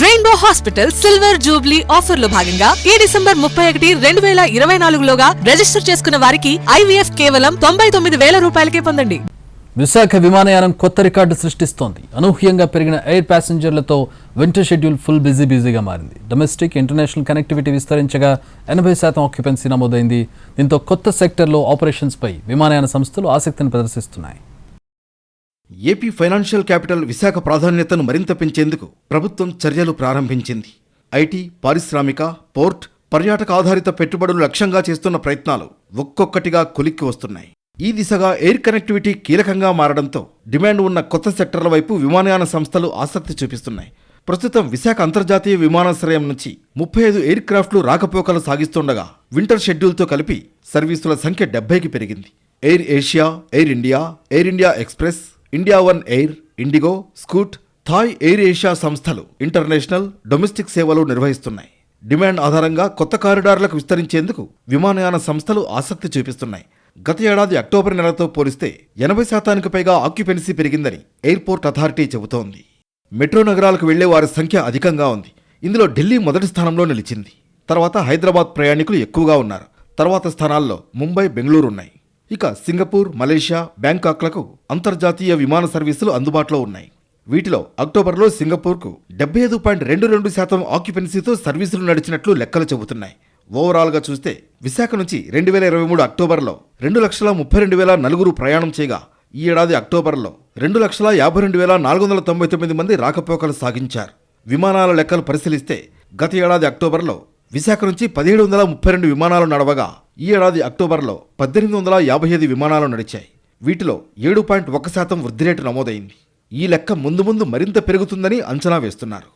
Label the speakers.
Speaker 1: Rainbow hospital silver Jubilee offer లో భాగంగా ఈ డిసెంబర్ 31, 2024లోగా రిజిస్టర్ చేసుకున్న వారికి IVF కేవలం 99,000 రూపాయలకే పొందండి.
Speaker 2: విశాఖ విమానయానం కొత్త రికార్డు సృష్టిస్తోంది. అనూహ్యంగా పెరిగిన ఎయిర్ ప్యాసింజర్లతో వింటర్ షెడ్యూల్ ఫుల్ బిజీగా మారింది. డొమెస్టిక్, ఇంటర్నేషనల్ కనెక్టివిటీ విస్తరించగా 80% ఆక్యుపెన్సీ నమోదైంది. దీంతో కొత్త సెక్టర్లో ఆపరేషన్స్ పై విమానయాన సంస్థలు ఆసక్తిని ప్రదర్శిస్తున్నాయి.
Speaker 3: ఏపీ ఫైనాన్షియల్ క్యాపిటల్ విశాఖ ప్రాధాన్యతను మరింత పెంచేందుకు ప్రభుత్వం చర్యలు ప్రారంభించింది. ఐటీ, పారిశ్రామిక, పోర్ట్, పర్యాటక ఆధారిత పెట్టుబడులు లక్ష్యంగా చేస్తున్న ప్రయత్నాలు ఒక్కొక్కటిగా కొలిక్కి వస్తున్నాయి. ఈ దిశగా ఎయిర్ కనెక్టివిటీ కీలకంగా మారడంతో డిమాండ్ ఉన్న కొత్త సెక్టర్ల వైపు విమానయాన సంస్థలు ఆసక్తి చూపిస్తున్నాయి. ప్రస్తుతం విశాఖ అంతర్జాతీయ విమానాశ్రయం నుంచి 35 ఎయిర్ క్రాఫ్ట్లు రాకపోకలు సాగిస్తుండగా వింటర్ షెడ్యూల్తో కలిపి సర్వీసుల సంఖ్య 70కి పెరిగింది. Air Asia, Air India Express, India One Air, IndiGo, Scoot, Thai Air Asia సంస్థలు ఇంటర్నేషనల్, డొమెస్టిక్ సేవలు నిర్వహిస్తున్నాయి. డిమాండ్ ఆధారంగా కొత్త కారిడార్లకు విస్తరించేందుకు విమానయాన సంస్థలు ఆసక్తి చూపిస్తున్నాయి. గత ఏడాది అక్టోబర్ నెలతో పోలిస్తే 80% పైగా ఆక్యుపెన్సీ పెరిగిందని ఎయిర్పోర్ట్ అథారిటీ చెబుతోంది. మెట్రో నగరాలకు వెళ్లే వారి సంఖ్య అధికంగా ఉంది. ఇందులో ఢిల్లీ మొదటి స్థానంలో నిలిచింది. తర్వాత హైదరాబాద్ ప్రయాణికులు ఎక్కువగా ఉన్నారు. తర్వాత స్థానాల్లో ముంబై, బెంగళూరు ఉన్నాయి. ఇక సింగపూర్, మలేషియా, బ్యాంకాక్లకు అంతర్జాతీయ విమాన సర్వీసులు అందుబాటులో ఉన్నాయి. వీటిలో అక్టోబర్లో సింగపూర్కు 75.22% ఆక్యుపెన్సీతో సర్వీసులు నడిచినట్లు లెక్కలు చెబుతున్నాయి. ఓవరాల్గా చూస్తే విశాఖ నుంచి 2023 అక్టోబర్లో 2,32,004 ప్రయాణం చేయగా ఈ ఏడాది అక్టోబర్లో 2,52,499 మంది రాకపోకలు సాగించారు. విమానాల లెక్కలు పరిశీలిస్తే గత ఏడాది అక్టోబర్లో విశాఖ నుంచి 1,732 విమానాలు నడవగా ఈ ఏడాది అక్టోబర్లో 1,855 విమానాలు నడిచాయి. వీటిలో 7.1% వృద్ధి రేటు నమోదైంది. ఈ లెక్క ముందు మరింత పెరుగుతుందని అంచనా వేస్తున్నారు.